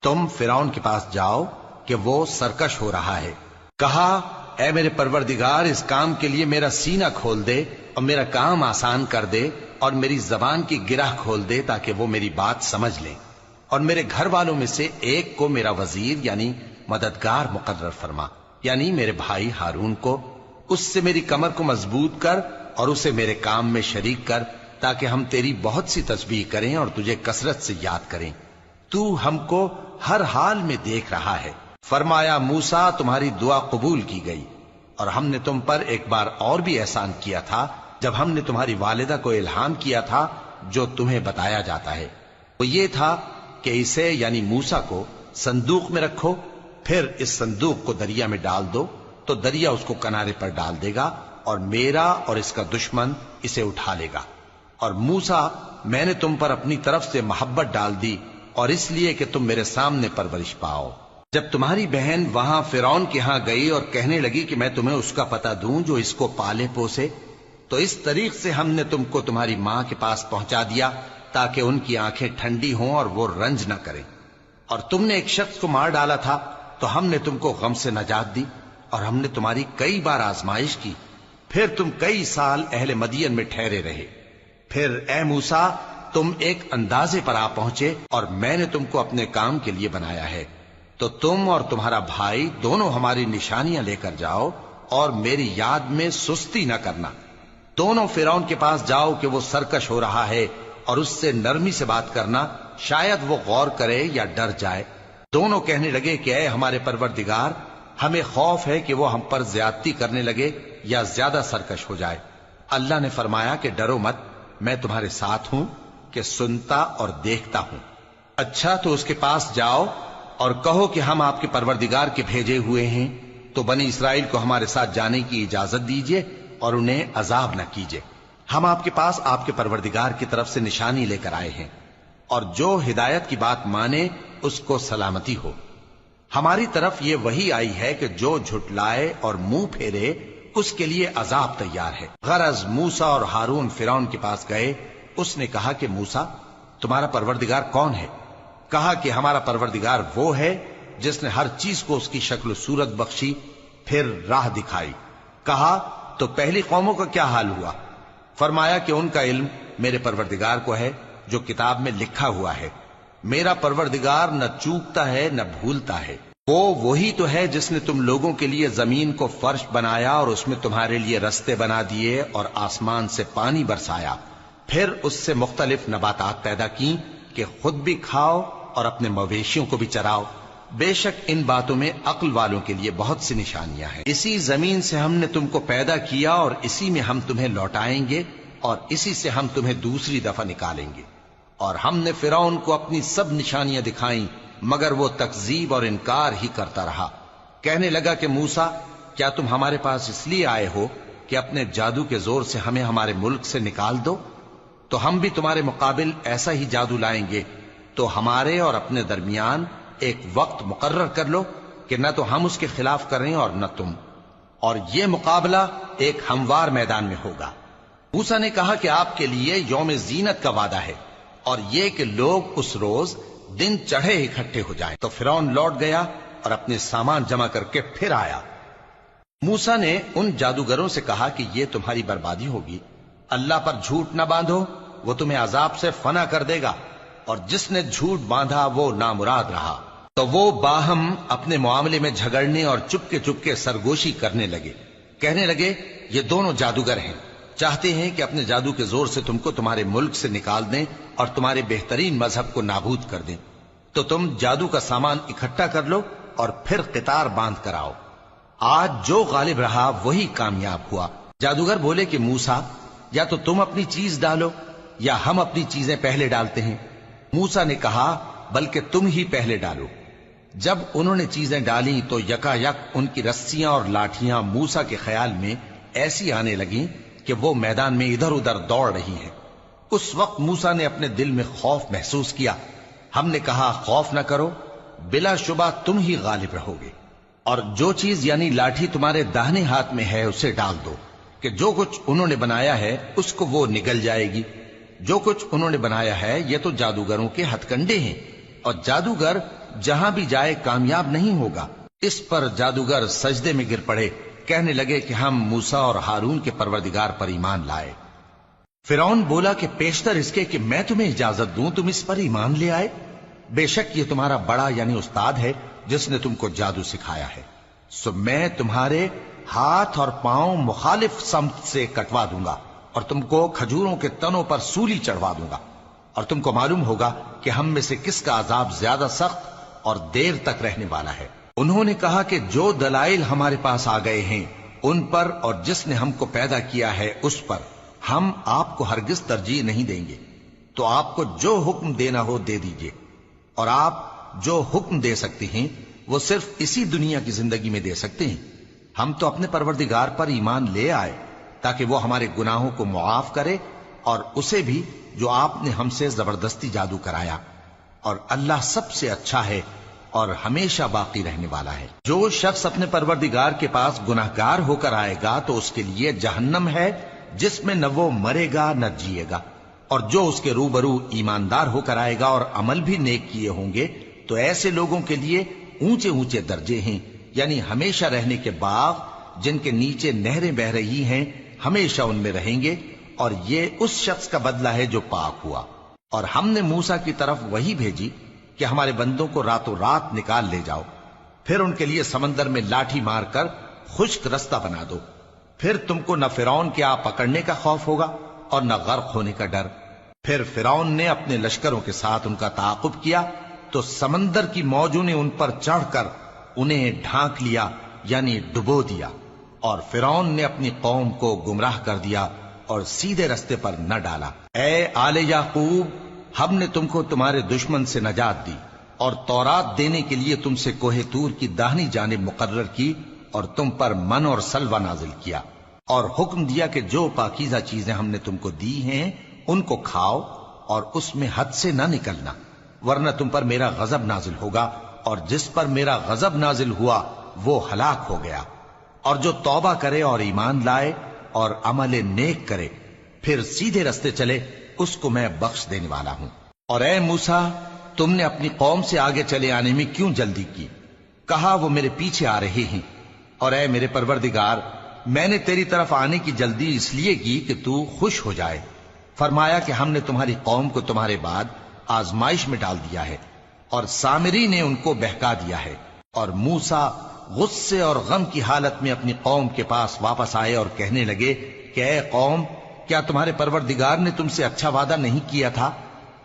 تم فرعون کے پاس جاؤ کہ وہ سرکش ہو رہا ہے۔ کہا، اے میرے پروردگار، اس کام کے لیے میرا سینہ کھول دے اور میرا کام آسان کر دے، اور میری زبان کی گرہ کھول دے تاکہ وہ میری بات سمجھ لیں، اور میرے گھر والوں میں سے ایک کو میرا وزیر یعنی مددگار مقرر فرما، یعنی میرے بھائی ہارون کو۔ اس سے میری کمر کو مضبوط کر اور اسے میرے کام میں شریک کر، تاکہ ہم تیری بہت سی تسبیح کریں اور تجھے کثرت سے یاد کریں، تو ہم کو ہر حال میں دیکھ رہا ہے۔ فرمایا، موسیٰ، تمہاری دعا قبول کی گئی، اور ہم نے تم پر ایک بار اور بھی احسان کیا تھا جب ہم نے تمہاری والدہ کو الہام کیا تھا جو تمہیں بتایا جاتا ہے۔ وہ یہ تھا کہ اسے یعنی موسیٰ کو صندوق میں رکھو، پھر اس صندوق کو دریا میں ڈال دو، تو دریا اس کو کنارے پر ڈال دے گا، اور میرا اور اس کا دشمن اسے اٹھا لے گا۔ اور موسیٰ، میں نے تم پر اپنی طرف سے محبت ڈال دی، اور اس لیے کہ تم میرے سامنے پرورش پاؤ۔ جب تمہاری بہن وہاں فرعون کے ہاں گئی اور کہنے لگی کہ میں تمہیں اس کا پتہ دوں جو اس کو پالے پوسے، تو اس طریق سے ہم نے تم کو تمہاری ماں کے پاس پہنچا دیا تاکہ ان کی آنکھیں ٹھنڈی ہوں اور وہ رنج نہ کریں۔ اور تم نے ایک شخص کو مار ڈالا تھا تو ہم نے تم کو غم سے نجات دی، اور ہم نے تمہاری کئی بار آزمائش کی، پھر تم کئی سال اہل مدین میں ٹھہرے رہے۔ پھر اے موسیٰ، تم ایک اندازے پر آ پہنچے، اور میں نے تم کو اپنے کام کے لیے بنایا ہے، تو تم اور تمہارا بھائی دونوں ہماری نشانیاں لے کر جاؤ، اور میری یاد میں سستی نہ کرنا۔ دونوں فرعون کے پاس جاؤ کہ وہ سرکش ہو رہا ہے، اور اس سے نرمی سے بات کرنا، شاید وہ غور کرے یا ڈر جائے۔ دونوں کہنے لگے کہ اے ہمارے پروردگار، ہمیں خوف ہے کہ وہ ہم پر زیادتی کرنے لگے یا زیادہ سرکش ہو جائے۔ اللہ نے فرمایا کہ ڈرو مت، میں تمہارے ساتھ ہوں کہ سنتا اور دیکھتا ہوں۔ اچھا، تو اس کے پاس جاؤ اور کہو کہ ہم آپ کے پروردگار کے بھیجے ہوئے ہیں، تو بنی اسرائیل کو ہمارے ساتھ جانے کی اجازت دیجیے اور انہیں عذاب نہ کیجیے۔ ہم آپ کے پاس آپ کے پروردگار کی طرف سے نشانی لے کر آئے ہیں، اور جو ہدایت کی بات مانے اس کو سلامتی ہو۔ ہماری طرف یہ وحی آئی ہے کہ جو جھٹلائے اور منہ پھیرے اس کے لیے عذاب تیار ہے۔ غرض موسیٰ اور ہارون فرعون کے پاس گئے، اس نے کہا کہ موسیٰ، تمہارا پروردگار کون ہے؟ کہا کہ ہمارا پروردگار وہ ہے جس نے ہر چیز کو اس کی شکل و صورت بخشی، پھر راہ دکھائی۔ کہا، تو پہلی قوموں کا کیا حال ہوا؟ فرمایا کہ ان کا علم میرے پروردگار کو ہے جو کتاب میں لکھا ہوا ہے۔ میرا پروردگار نہ چوکتا ہے نہ بھولتا ہے۔ وہ وہی تو ہے جس نے تم لوگوں کے لیے زمین کو فرش بنایا اور اس میں تمہارے لیے رستے بنا دیے اور آسمان سے پانی برسایا، پھر اس سے مختلف نباتات پیدا کی کہ خود بھی کھاؤ اور اپنے مویشیوں کو بھی چراؤ۔ بے شک ان باتوں میں عقل والوں کے لیے بہت سی نشانیاں ہیں۔ اسی زمین سے ہم نے تم کو پیدا کیا اور اسی میں ہم تمہیں لوٹائیں گے، اور اسی سے ہم تمہیں دوسری دفعہ نکالیں گے۔ اور ہم نے فرعون کو اپنی سب نشانیاں دکھائیں، مگر وہ تکذیب اور انکار ہی کرتا رہا۔ کہنے لگا کہ موسیٰ، کیا تم ہمارے پاس اس لیے آئے ہو کہ اپنے جادو کے زور سے ہمیں ہمارے ملک سے نکال دو؟ تو ہم بھی تمہارے مقابل ایسا ہی جادو لائیں گے، تو ہمارے اور اپنے درمیان ایک وقت مقرر کر لو کہ نہ تو ہم اس کے خلاف کریں اور نہ تم، اور یہ مقابلہ ایک ہموار میدان میں ہوگا۔ موسیٰ نے کہا کہ آپ کے لیے یوم زینت کا وعدہ ہے، اور یہ کہ لوگ اس روز دن چڑھے اکٹھے ہو جائیں۔ تو فرعون لوٹ گیا اور اپنے سامان جمع کر کے پھر آیا۔ موسیٰ نے ان جادوگروں سے کہا کہ یہ تمہاری بربادی ہوگی، اللہ پر جھوٹ نہ باندھو، وہ تمہیں عذاب سے فنا کر دے گا، اور جس نے جھوٹ باندھا وہ نامراد رہا۔ تو وہ باہم اپنے معاملے میں جھگڑنے اور چپکے سرگوشی کرنے لگے، کہنے لگے یہ دونوں جادوگر ہیں، چاہتے ہیں کہ اپنے جادو کے زور سے تم کو تمہارے ملک سے نکال دیں اور تمہارے بہترین مذہب کو نابود کر دیں۔ تو تم جادو کا سامان اکٹھا کر لو اور پھر قطار باندھ کر آؤ، آج جو غالب رہا وہی کامیاب ہوا۔ جادوگر بولے کہ موسیٰ، یا تو تم اپنی چیز ڈالو یا ہم اپنی چیزیں پہلے ڈالتے ہیں۔ موسیٰ نے کہا بلکہ تم ہی پہلے ڈالو۔ جب انہوں نے چیزیں ڈالیں تو یکا یک ان کی رسیاں اور لاٹھیاں موسیٰ کے خیال میں ایسی آنے لگیں کہ وہ میدان میں ادھر ادھر دوڑ رہی ہیں۔ اس وقت موسیٰ نے اپنے دل میں خوف محسوس کیا۔ ہم نے کہا خوف نہ کرو، بلا شبہ تم ہی غالب رہو گے، اور جو چیز یعنی لاٹھی تمہارے داہنے ہاتھ میں ہے اسے ڈال دو، کہ جو کچھ انہوں نے بنایا ہے اس کو وہ نگل جائے گی۔ جو کچھ انہوں نے بنایا ہے یہ تو جادوگروں کے ہتھ کنڈے ہیں، اور جادوگر جہاں بھی جائے کامیاب نہیں ہوگا۔ اس پر جادوگر سجدے میں گر پڑے، کہنے لگے کہ ہم موسیٰ اور ہارون کے پروردگار پر ایمان لائے۔ فرعون بولا کہ پیشتر اس کے کہ میں تمہیں اجازت دوں تم اس پر ایمان لے آئے، بے شک یہ تمہارا بڑا یعنی استاد ہے جس نے تم کو جادو سکھایا ہے، سو میں تمہارے ہاتھ اور پاؤں مخالف سمت سے کٹوا دوں گا اور تم کو کھجوروں کے تنوں پر سولی چڑھوا دوں گا، اور تم کو معلوم ہوگا کہ ہم میں سے کس کا عذاب زیادہ سخت اور دیر تک رہنے والا ہے۔ انہوں نے کہا کہ جو دلائل ہمارے پاس آ گئے ہیں ان پر اور جس نے ہم کو پیدا کیا ہے اس پر ہم آپ کو ہرگز ترجیح نہیں دیں گے، تو آپ کو جو حکم دینا ہو دے دیجئے، اور آپ جو حکم دے سکتے ہیں وہ صرف اسی دنیا کی زندگی میں دے سکتے ہیں۔ ہم تو اپنے پروردگار پر ایمان لے آئے تاکہ وہ ہمارے گناہوں کو معاف کرے اور اسے بھی جو آپ نے ہم سے زبردستی جادو کرایا، اور اللہ سب سے اچھا ہے اور ہمیشہ باقی رہنے والا ہے۔ جو شخص اپنے پروردگار کے پاس گناہگار ہو کر آئے گا تو اس کے لیے جہنم ہے جس میں نہ وہ مرے گا نہ جیے گا، اور جو اس کے روبرو ایماندار ہو کر آئے گا اور عمل بھی نیک کیے ہوں گے تو ایسے لوگوں کے لیے اونچے اونچے درجے ہیں، یعنی ہمیشہ رہنے کے باغ جن کے نیچے نہریں بہ رہی ہیں، ہمیشہ ان میں رہیں گے، اور یہ اس شخص کا بدلہ ہے جو پاک ہوا۔ اور ہم نے موسیٰ کی طرف وہی بھیجی کہ ہمارے بندوں کو راتوں رات نکال لے جاؤ، پھر ان کے لیے سمندر میں لاٹھی مار کر خشک رستہ بنا دو، پھر تم کو نہ فرعون کے آ پکڑنے کا خوف ہوگا اور نہ غرق ہونے کا ڈر۔ پھر فرعون نے اپنے لشکروں کے ساتھ ان کا تعاقب کیا تو سمندر کی موجوں نے ان پر چڑھ کر انہیں ڈھانک لیا یعنی ڈبو دیا، اور فرعون نے اپنی قوم کو گمراہ کر دیا اور سیدھے رستے پر نہ ڈالا۔ اے آل یعقوب، ہم نے تم کو تمہارے دشمن سے نجات دی اور تورات دینے کے لیے تم سے کوہ طور کی داہنی جانب مقرر کی، اور تم پر من اور سلوہ نازل کیا، اور حکم دیا کہ جو پاکیزہ چیزیں ہم نے تم کو دی ہیں ان کو کھاؤ اور اس میں حد سے نہ نکلنا، ورنہ تم پر میرا غضب نازل ہوگا، اور جس پر میرا غضب نازل ہوا وہ ہلاک ہو گیا۔ اور جو توبہ کرے اور ایمان لائے اور عمل نیک کرے پھر سیدھے رستے چلے اس کو میں بخش دینے والا ہوں۔ اور اے موسیٰ، تم نے اپنی قوم سے آگے چلے آنے میں کیوں جلدی کی؟ کہا وہ میرے پیچھے آ رہے ہیں۔ اور اے میرے پروردگار، میں نے تیری طرف آنے کی جلدی اس لیے کی کہ تو خوش ہو جائے۔ فرمایا کہ ہم نے تمہاری قوم کو تمہارے بعد آزمائش میں ڈال دیا ہے، اور سامری نے ان کو بہکا دیا ہے۔ اور موسیٰ غصے اور غم کی حالت میں اپنی قوم کے پاس واپس آئے اور کہنے لگے کہ اے قوم، کیا تمہارے پروردگار نے تم سے اچھا وعدہ نہیں کیا تھا؟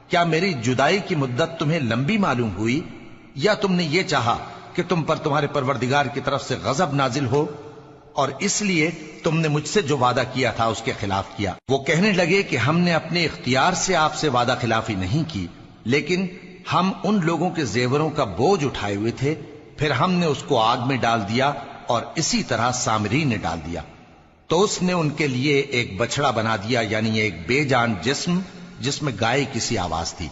کیا میری جدائی کی مدت تمہیں لمبی معلوم ہوئی، یا تم نے یہ چاہا کہ تم پر تمہارے پروردگار کی طرف سے غضب نازل ہو، اور اس لیے تم نے مجھ سے جو وعدہ کیا تھا اس کے خلاف کیا؟ وہ کہنے لگے کہ ہم نے اپنے اختیار سے آپ سے وعدہ خلافی نہیں کی، لیکن ہم ان لوگوں کے زیوروں کا بوجھ اٹھائے ہوئے تھے، پھر ہم نے اس کو آگ میں ڈال دیا، اور اسی طرح سامری نے ڈال دیا۔ تو اس نے ان کے لیے ایک بچڑا بنا دیا، یعنی ایک بے جان جسم جس میں گائے کسی آواز تھی۔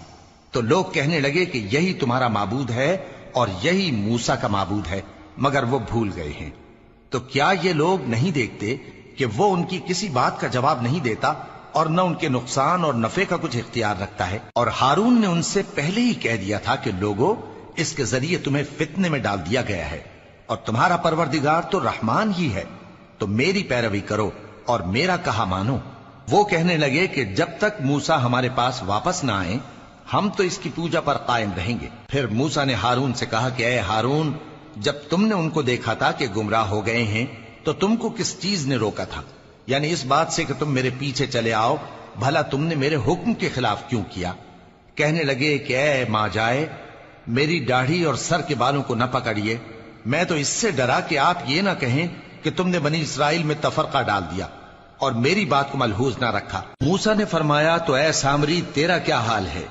تو لوگ کہنے لگے کہ یہی تمہارا معبود ہے اور یہی موسیٰ کا معبود ہے، مگر وہ بھول گئے ہیں۔ تو کیا یہ لوگ نہیں دیکھتے کہ وہ ان کی کسی بات کا جواب نہیں دیتا اور نہ ان کے نقصان اور نفع کا کچھ اختیار رکھتا ہے۔ اور ہارون نے ان سے پہلے ہی کہہ دیا تھا کہ لوگوں، اس کے ذریعے تمہیں فتنے میں ڈال دیا گیا ہے، اور تمہارا پروردگار تو رحمان ہی ہے، تو میری پیروی کرو اور میرا کہا مانو۔ وہ کہنے لگے کہ جب تک موسیٰ ہمارے پاس واپس نہ آئے ہم تو اس کی پوجا پر قائم رہیں گے۔ پھر موسیٰ نے ہارون سے کہا کہ اے ہارون، جب تم نے ان کو دیکھا تھا کہ گمراہ ہو گئے ہیں تو تم کو کس چیز نے روکا تھا؟ یعنی اس بات سے کہ تم میرے پیچھے چلے آؤ، بھلا تم نے میرے حکم کے خلاف کیوں کیا؟ کہنے لگے کہ اے ماں جائے، میری داڑھی اور سر کے بالوں کو نہ پکڑیے، میں تو اس سے ڈرا کہ آپ یہ نہ کہیں کہ تم نے بنی اسرائیل میں تفرقہ ڈال دیا اور میری بات کو ملحوظ نہ رکھا۔ موسیٰ نے فرمایا تو اے سامری تیرا کیا حال ہے؟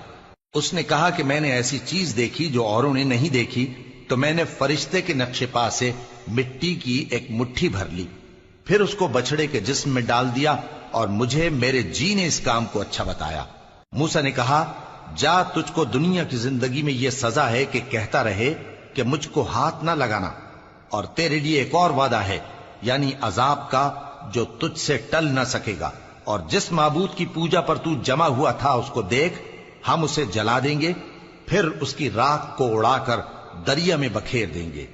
اس نے کہا کہ میں نے ایسی چیز دیکھی جو اوروں نے نہیں دیکھی، تو میں نے فرشتے کے نقش پا سے مٹی کی ایک مٹھی بھر لی، پھر اس کو بچڑے کے جسم میں ڈال دیا اور مجھے میرے جی نے اس کام کو اچھا بتایا۔ موسیٰ نے کہا جا، تجھ کو دنیا کی زندگی میں یہ سزا ہے کہ کہتا رہے کہ مجھ کو ہاتھ نہ لگانا، اور تیرے لیے ایک اور وعدہ ہے، یعنی عذاب کا جو تجھ سے ٹل نہ سکے گا، اور جس معبود کی پوجا پر تو جمع ہوا تھا اس کو دیکھ، ہم اسے جلا دیں گے، پھر اس کی راکھ کو اڑا کر دریا میں بکھیر دیں گے۔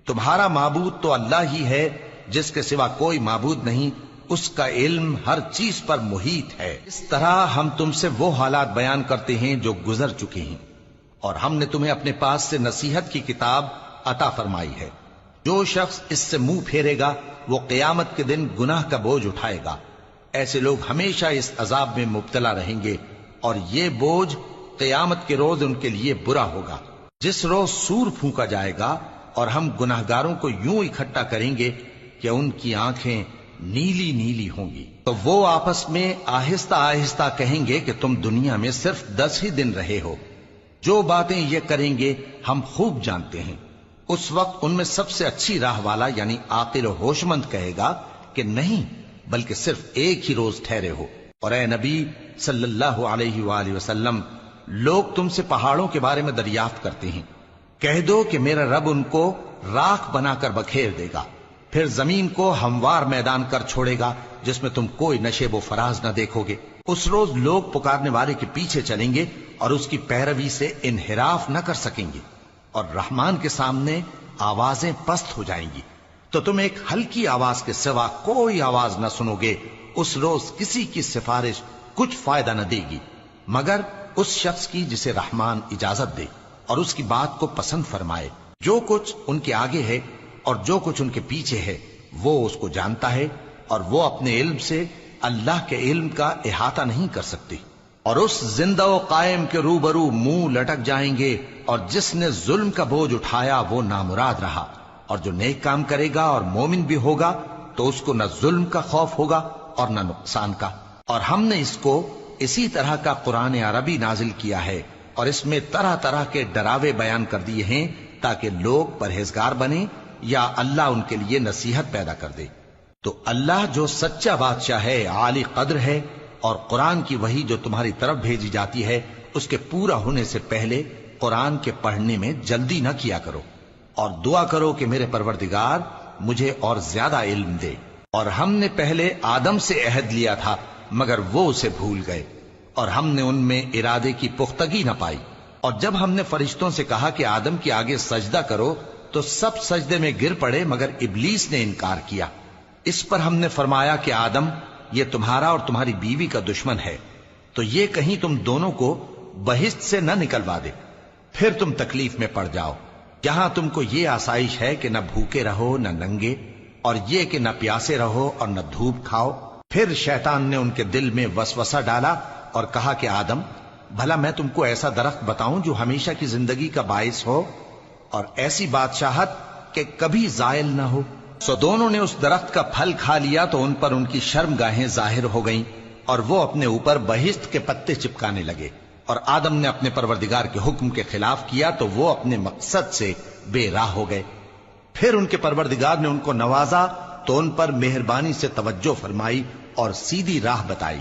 تمہارا معبود تو اللہ ہی ہے، جس کے سوا کوئی معبود نہیں، اس کا علم ہر چیز پر محیط ہے۔ اس طرح ہم تم سے وہ حالات بیان کرتے ہیں جو گزر چکے ہیں، اور ہم نے تمہیں اپنے پاس سے نصیحت کی کتاب عطا فرمائی ہے۔ جو شخص اس سے منہ پھیرے گا وہ قیامت کے دن گناہ کا بوجھ اٹھائے گا۔ ایسے لوگ ہمیشہ اس عذاب میں مبتلا رہیں گے، اور یہ بوجھ قیامت کے روز ان کے لیے برا ہوگا، جس روز سور پھونکا جائے گا اور ہم گناہگاروں کو یوں اکٹھا کریں گے کہ ان کی آنکھیں نیلی نیلی ہوں گی۔ تو وہ آپس میں آہستہ آہستہ کہیں گے کہ تم دنیا میں صرف 10 ہی دن رہے ہو، جو باتیں یہ کریں گے ہم خوب جانتے ہیں۔ اس وقت ان میں سب سے اچھی راہ والا یعنی عاقل و ہوش مند کہے گا کہ نہیں، بلکہ صرف ایک ہی روز ٹھہرے ہو۔ اور اے نبی صلی اللہ علیہ وآلہ وسلم، لوگ تم سے پہاڑوں کے بارے میں دریافت کرتے ہیں، کہہ دو کہ میرا رب ان کو راکھ بنا کر بکھیر دے گا، پھر زمین کو ہموار میدان کر چھوڑے گا جس میں تم کوئی نشیب و فراز نہ دیکھو گے۔ اس روز لوگ پکارنے والے کے پیچھے چلیں گے اور اس کی پیروی سے انحراف نہ کر سکیں گے، اور رحمان کے سامنے آوازیں پست ہو جائیں گی، تو تم ایک ہلکی آواز کے سوا کوئی آواز نہ سنو گے۔ اس روز کسی کی سفارش کچھ فائدہ نہ دے گی مگر اس شخص کی جسے رحمان اجازت دے اور اس کی بات کو پسند فرمائے۔ جو کچھ ان کے آگے ہے اور جو کچھ ان کے پیچھے ہے وہ اس کو جانتا ہے، اور وہ اپنے علم سے اللہ کے علم کا احاطہ نہیں کر سکتی۔ اور اس زندہ و قائم کے روبرو منہ لٹک جائیں گے، اور جس نے ظلم کا بوجھ اٹھایا وہ نامراد رہا، اور جو نیک کام کرے گا اور مومن بھی ہوگا تو اس کو نہ ظلم کا خوف ہوگا اور نہ نقصان کا۔ اور ہم نے اس کو اسی طرح کا قرآن عربی نازل کیا ہے، اور اس میں طرح طرح کے ڈراوے بیان کر دیے ہیں تاکہ لوگ پرہیزگار بنیں یا اللہ ان کے لیے نصیحت پیدا کر دے۔ تو اللہ جو سچا بادشاہ ہے، عالی قدر ہے، اور قرآن کی وحی جو تمہاری طرف بھیجی جاتی ہے اس کے پورا ہونے سے پہلے قرآن کے پڑھنے میں جلدی نہ کیا کرو، اور دعا کرو کہ میرے پروردگار مجھے اور زیادہ علم دے۔ اور ہم نے پہلے آدم سے عہد لیا تھا مگر وہ اسے بھول گئے، اور ہم نے ان میں ارادے کی پختگی نہ پائی۔ اور جب ہم نے فرشتوں سے کہا کہ آدم کے آگے سجدہ کرو تو سب سجدے میں گر پڑے مگر ابلیس نے انکار کیا۔ اس پر ہم نے فرمایا کہ آدم، یہ تمہارا اور تمہاری بیوی کا دشمن ہے، تو یہ کہیں تم دونوں کو بہشت سے نہ نکلوا دے، پھر تم تکلیف میں پڑ جاؤ۔ یہاں تم کو یہ آسائش ہے کہ نہ بھوکے رہو نہ ننگے، اور یہ کہ نہ پیاسے رہو اور نہ دھوپ کھاؤ۔ پھر شیطان نے ان کے دل میں وسوسہ ڈالا اور کہا کہ آدم، بھلا میں تم کو ایسا درخت بتاؤں جو ہمیشہ کی زندگی کا باعث ہو اور ایسی بادشاہت کہ کبھی زائل نہ ہو؟ سو دونوں نے اس درخت کا پھل کھا لیا تو ان پر ان کی شرم گاہیں ظاہر ہو گئیں، اور وہ اپنے اوپر بہشت کے پتے چپکانے لگے۔ اور آدم نے اپنے پروردگار کے حکم کے خلاف کیا تو وہ اپنے مقصد سے بے راہ ہو گئے۔ پھر ان کے پروردگار نے ان کو نوازا تو ان پر مہربانی سے توجہ فرمائی اور سیدھی راہ بتائی۔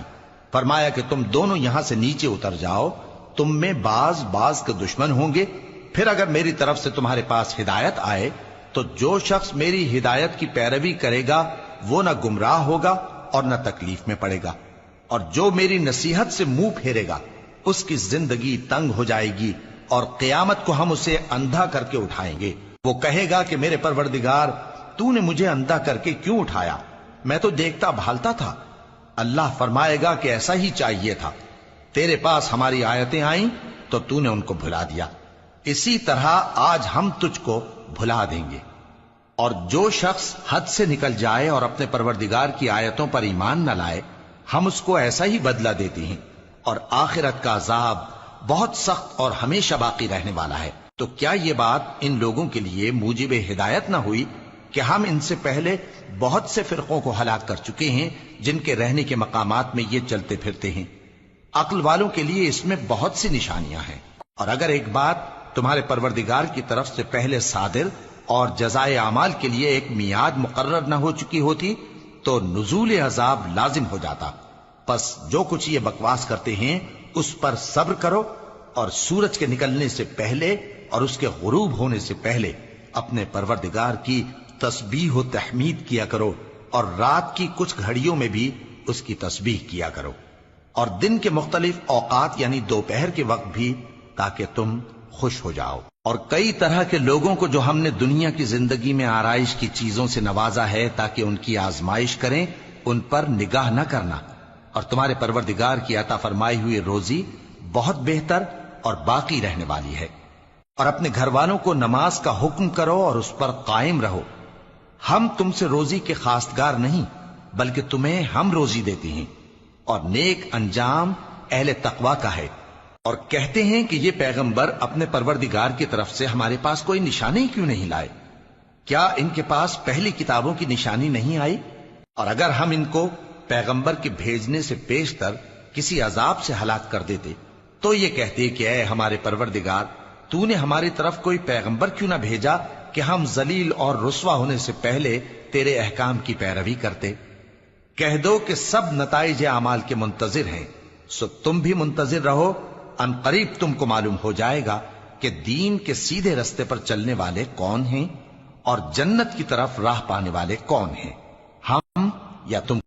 فرمایا کہ تم دونوں یہاں سے نیچے اتر جاؤ، تم میں بعض کے دشمن ہوں گے، پھر اگر میری طرف سے تمہارے پاس ہدایت آئے تو جو شخص میری ہدایت کی پیروی کرے گا وہ نہ گمراہ ہوگا اور نہ تکلیف میں پڑے گا۔ اور جو میری نصیحت سے منہ پھیرے گا اس کی زندگی تنگ ہو جائے گی، اور قیامت کو ہم اسے اندھا کر کے اٹھائیں گے۔ وہ کہے گا کہ میرے پروردگار، تو نے مجھے اندھا کر کے کیوں اٹھایا؟ میں تو دیکھتا بھالتا تھا۔ اللہ فرمائے گا کہ ایسا ہی چاہیے تھا، تیرے پاس ہماری آیتیں آئیں تو تو نے ان کو بھلا دیا، اسی طرح آج ہم تجھ کو بھلا دیں گے۔ اور جو شخص حد سے نکل جائے اور اپنے پروردگار کی آیتوں پر ایمان نہ لائے، ہم اس کو ایسا ہی بدلہ دیتے ہیں، اور آخرت کا عذاب بہت سخت اور ہمیشہ باقی رہنے والا ہے۔ تو کیا یہ بات ان لوگوں کے لیے موجب ہدایت نہ ہوئی کہ ہم ان سے پہلے بہت سے فرقوں کو ہلاک کر چکے ہیں جن کے رہنے کے مقامات میں یہ چلتے پھرتے ہیں؟ عقل والوں کے لیے اس میں بہت سی نشانیاں ہیں۔ اور اگر ایک بات تمہارے پروردگار کی طرف سے پہلے صادر اور جزائے اعمال کے لیے ایک میعاد مقرر نہ ہو چکی ہوتی تو نزول عذاب لازم ہو جاتا۔ پس جو کچھ یہ بکواس کرتے ہیں اس پر صبر کرو، اور سورج کے نکلنے سے پہلے اور اس کے غروب ہونے سے پہلے اپنے پروردگار کی تسبیح و تحمید کیا کرو، اور رات کی کچھ گھڑیوں میں بھی اس کی تسبیح کیا کرو، اور دن کے مختلف اوقات یعنی دوپہر کے وقت بھی، تاکہ تم خوش ہو جاؤ۔ اور کئی طرح کے لوگوں کو جو ہم نے دنیا کی زندگی میں آرائش کی چیزوں سے نوازا ہے تاکہ ان کی آزمائش کریں، ان پر نگاہ نہ کرنا، اور تمہارے پروردگار کی عطا فرمائی ہوئی روزی بہت بہتر اور باقی رہنے والی ہے۔ اور اپنے گھر والوں کو نماز کا حکم کرو اور اس پر قائم رہو۔ ہم تم سے روزی کے خواستگار نہیں، بلکہ تمہیں ہم روزی دیتے ہیں، اور نیک انجام اہل تقوی کا ہے۔ اور کہتے ہیں کہ یہ پیغمبر اپنے پروردگار کی طرف سے ہمارے پاس کوئی نشانی کیوں نہیں لائے؟ کیا ان کے پاس پہلی کتابوں کی نشانی نہیں آئی؟ اور اگر ہم ان کو پیغمبر کے بھیجنے سے پیشتر کسی عذاب سے ہلاک کر دیتے تو یہ کہتے کہ اے ہمارے پروردگار، تو نے ہماری طرف کوئی پیغمبر کیوں نہ بھیجا کہ ہم ذلیل اور رسوا ہونے سے پہلے تیرے احکام کی پیروی کرتے۔ کہہ دو کہ سب نتائج اعمال کے منتظر ہیں، سو تم بھی منتظر رہو، ان قریب تم کو معلوم ہو جائے گا کہ دین کے سیدھے رستے پر چلنے والے کون ہیں اور جنت کی طرف راہ پانے والے کون ہیں، ہم یا تم۔